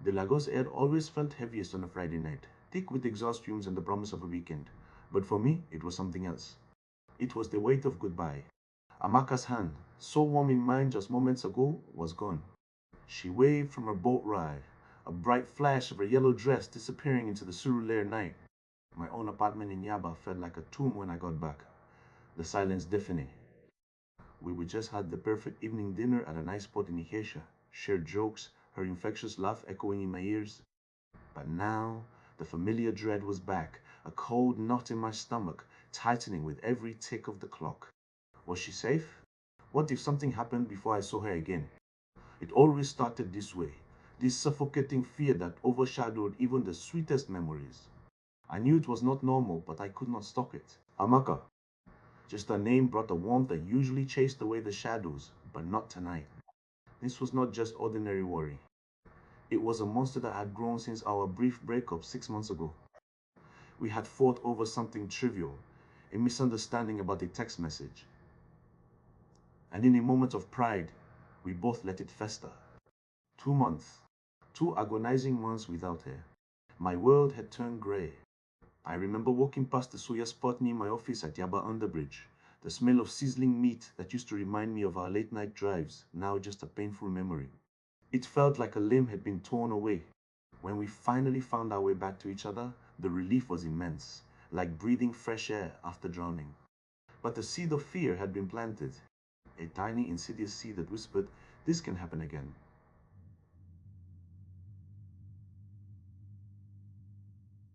The Lagos air always felt heaviest on a Friday night, thick with exhaust fumes and the promise of a weekend. But for me, it was something else. It was the weight of goodbye. Amaka's hand, so warm in mine just moments ago, was gone. She waved from her boat ride, a bright flash of her yellow dress disappearing into the Surulere night. My own apartment in Yaba felt like a tomb when I got back. The silence deafening. We would just had the perfect evening dinner at a nice spot in Ikesia, shared jokes, her infectious laugh echoing in my ears. But now, the familiar dread was back, a cold knot in my stomach, tightening with every tick of the clock. Was she safe? What if something happened before I saw her again? It always started this way, this suffocating fear that overshadowed even the sweetest memories. I knew it was not normal, but I could not stop it. Amaka. Just her name brought a warmth that usually chased away the shadows, but not tonight. This was not just ordinary worry. It was a monster that had grown since our brief breakup 6 months ago. We had fought over something trivial, a misunderstanding about a text message. And in a moment of pride, we both let it fester. 2 months, 2 agonizing months without her. My world had turned grey. I remember walking past the soya spot near my office at Yaba Underbridge. The smell of sizzling meat that used to remind me of our late night drives, now just a painful memory. It felt like a limb had been torn away. When we finally found our way back to each other, the relief was immense, like breathing fresh air after drowning. But the seed of fear had been planted, a tiny insidious seed that whispered, "This can happen again."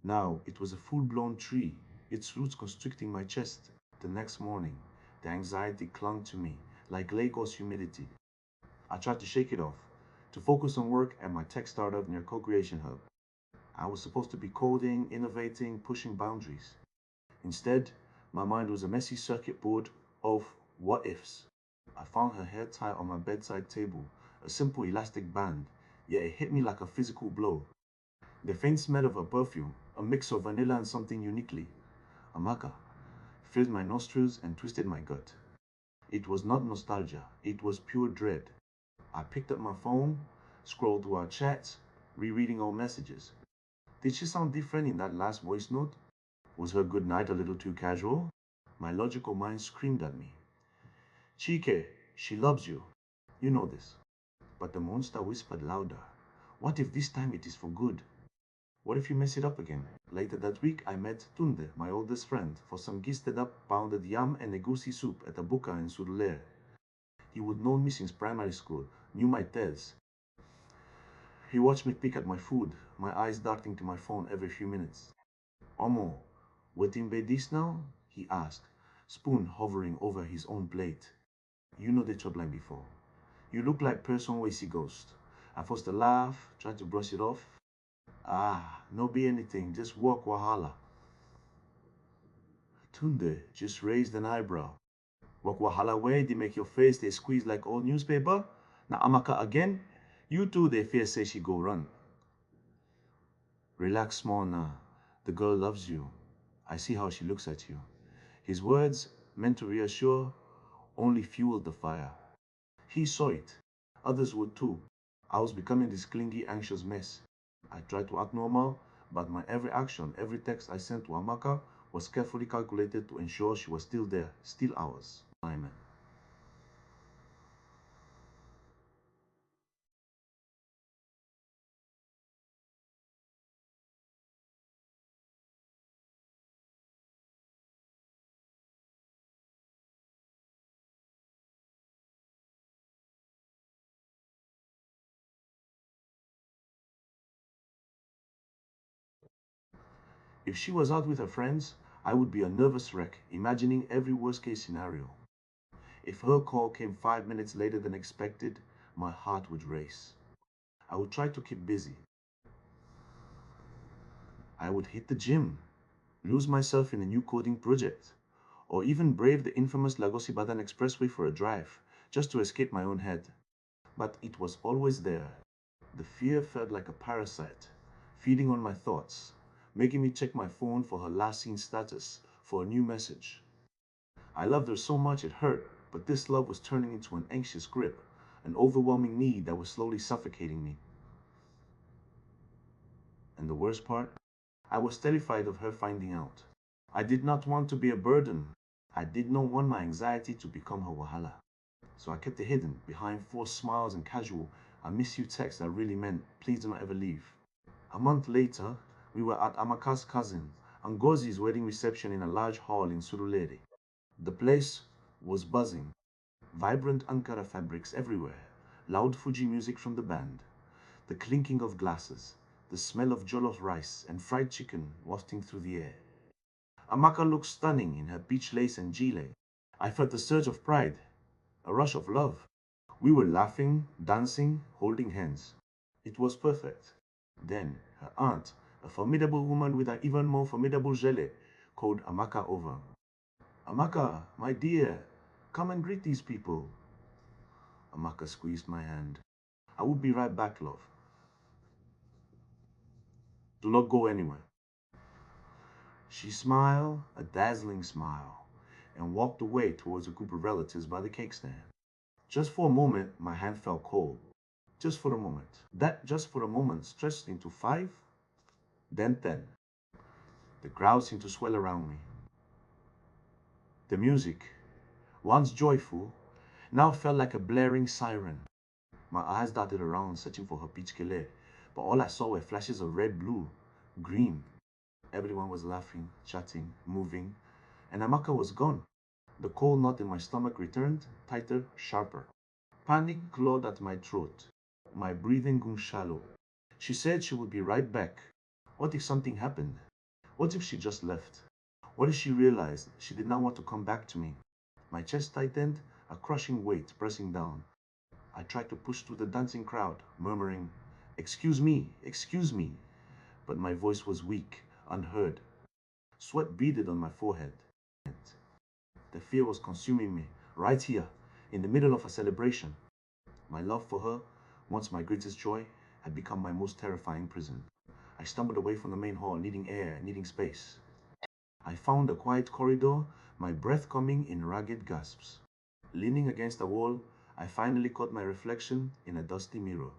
Now it was a full-blown tree, its roots constricting my chest. The next morning, the anxiety clung to me, like Lagos humidity. I tried to shake it off, to focus on work at my tech startup near Co-Creation Hub. I was supposed to be coding, innovating, pushing boundaries. Instead, my mind was a messy circuit board of what ifs. I found her hair tie on my bedside table, a simple elastic band, yet it hit me like a physical blow. The faint smell of her perfume, a mix of vanilla and something uniquely, Amaka, filled my nostrils and twisted my gut. It was not nostalgia, it was pure dread. I picked up my phone, scrolled through our chats, rereading old messages. Did she sound different in that last voice note? Was her good night a little too casual? My logical mind screamed at me. Chike, she loves you. You know this. But the monster whispered louder. What if this time it is for good? What if you mess it up again? Later that week, I met Tunde, my oldest friend, for some gisted up pounded yam and egusi soup at a buka in Surulere. He would know me since primary school, knew my tales. He watched me pick at my food, my eyes darting to my phone every few minutes. Omo, waiting by this now? He asked, spoon hovering over his own plate. You know the chop line before. You look like person where see ghost. I forced a laugh, tried to brush it off. Ah, no be anything, just walk wahala. Tunde just raised an eyebrow. Walk wahala way they make your face they squeeze like old newspaper? Now Amaka again? You too they fear say she go run. Relax small now. The girl loves you. I see how she looks at you. His words, meant to reassure, only fueled the fire. He saw it. Others would too. I was becoming this clingy, anxious mess. I tried to act normal, but my every action, every text I sent to Amaka was carefully calculated to ensure she was still there, still ours. Amen. If she was out with her friends, I would be a nervous wreck, imagining every worst case scenario. If her call came 5 minutes later than expected, my heart would race. I would try to keep busy. I would hit the gym, lose myself in a new coding project, or even brave the infamous Lagos Ibadan Expressway for a drive, just to escape my own head. But it was always there. The fear felt like a parasite, feeding on my thoughts, making me check my phone for her last seen status, for a new message. I loved her so much it hurt, but this love was turning into an anxious grip, an overwhelming need that was slowly suffocating me. And the worst part, I was terrified of her finding out. I did not want to be a burden. I did not want my anxiety to become her wahala. So I kept it hidden behind forced smiles and casual "I miss you" texts that really meant "please do not ever leave." A month later, we were at Amaka's cousin Ngozi's wedding reception in a large hall in Surulere. The place was buzzing, vibrant Ankara fabrics everywhere, loud Fuji music from the band, the clinking of glasses, the smell of jollof rice and fried chicken wafting through the air. Amaka looked stunning in her peach lace and gilet. I felt a surge of pride, a rush of love. We were laughing, dancing, holding hands. It was perfect. Then her aunt, a formidable woman with an even more formidable gele, called Amaka over. "Amaka, my dear, come and greet these people." Amaka squeezed my hand. "I will be right back, love. Do not go anywhere." She smiled, a dazzling smile, and walked away towards a group of relatives by the cake stand. Just for a moment, my hand felt cold. Just for a moment. That just for a moment stretched into 5, then 10. The crowd seemed to swell around me. The music, once joyful, now felt like a blaring siren. My eyes darted around, searching for her peach kele, but all I saw were flashes of red, blue, green. Everyone was laughing, chatting, moving, and Amaka was gone. The cold knot in my stomach returned, tighter, sharper. Panic clawed at my throat. My breathing grew shallow. She said she would be right back. What if something happened? What if she just left? What if she realized she did not want to come back to me? My chest tightened, a crushing weight pressing down. I tried to push through the dancing crowd, murmuring, excuse me," but my voice was weak, unheard. Sweat beaded on my forehead. The fear was consuming me, right here, in the middle of a celebration. My love for her, once my greatest joy, had become my most terrifying prison. I stumbled away from the main hall, needing air, needing space. I found a quiet corridor, my breath coming in ragged gasps. Leaning against the wall, I finally caught my reflection in a dusty mirror.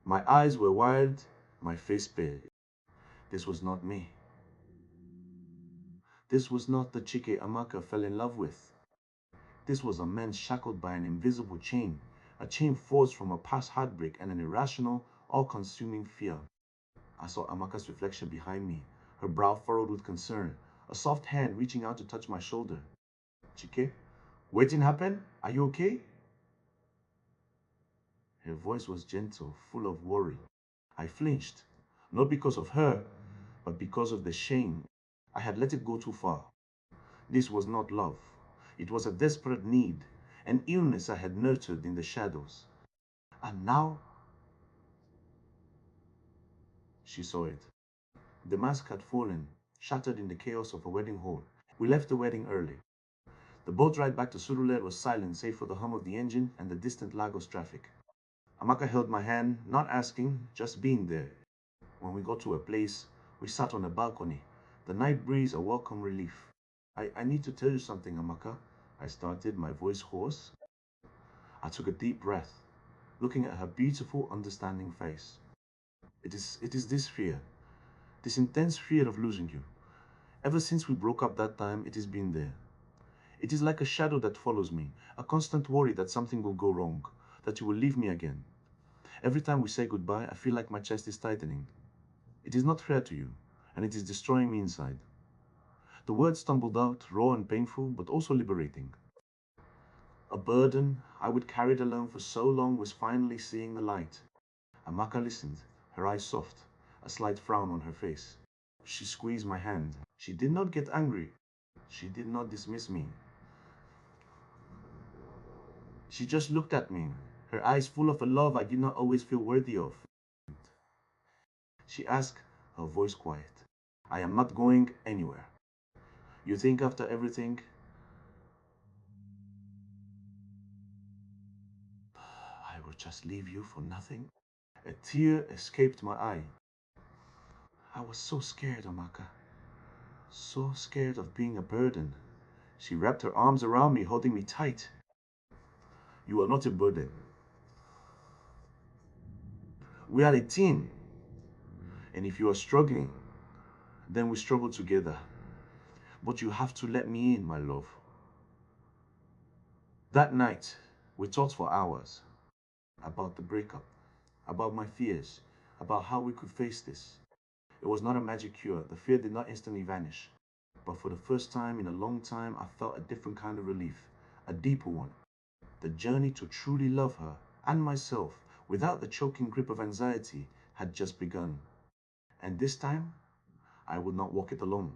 My eyes were wide, my face pale. This was not me. This was not the Chike Amaka fell in love with. This was a man shackled by an invisible chain, a chain forged from a past heartbreak and an irrational, all-consuming fear. I saw Amaka's reflection behind me, her brow furrowed with concern, a soft hand reaching out to touch my shoulder. "Chike, waiting happen? Are you okay?" Her voice was gentle, full of worry. I flinched, not because of her, but because of the shame. I had let it go too far. This was not love. It was a desperate need, an illness I had nurtured in the shadows. And now she saw it. The mask had fallen, shattered in the chaos of a wedding hall. We left the wedding early. The boat ride back to Surulere was silent save for the hum of the engine and the distant Lagos traffic. Amaka held my hand, not asking, just being there. When we got to a place, we sat on a balcony, the night breeze a welcome relief. I need to tell you something, Amaka," I started, my voice hoarse. I took a deep breath, looking at her beautiful, understanding face. It is this fear, this intense fear of losing you. Ever since we broke up that time, it has been there. It is like a shadow that follows me, a constant worry that something will go wrong, that you will leave me again. Every time we say goodbye, I feel like my chest is tightening. It is not fair to you, and it is destroying me inside. The words stumbled out, raw and painful, but also liberating. A burden I would carried alone for so long was finally seeing the light. Amaka listened, her eyes soft, a slight frown on her face. She squeezed my hand. She did not get angry. She did not dismiss me. She just looked at me, her eyes full of a love I did not always feel worthy of. She asked, her voice quiet, "I am not going anywhere. You think after everything I will just leave you for nothing?" A tear escaped my eye. I was so scared, Amaka. So scared of being a burden. She wrapped her arms around me, holding me tight. "You are not a burden. We are a team. And if you are struggling, then we struggle together. But you have to let me in, my love. That night, we talked for hours about the breakup, about my fears, about how we could face this. It was not a magic cure. The fear did not instantly vanish. But for the first time in a long time, I felt a different kind of relief, a deeper one. The journey to truly love her and myself without the choking grip of anxiety had just begun. And this time, I would not walk it alone.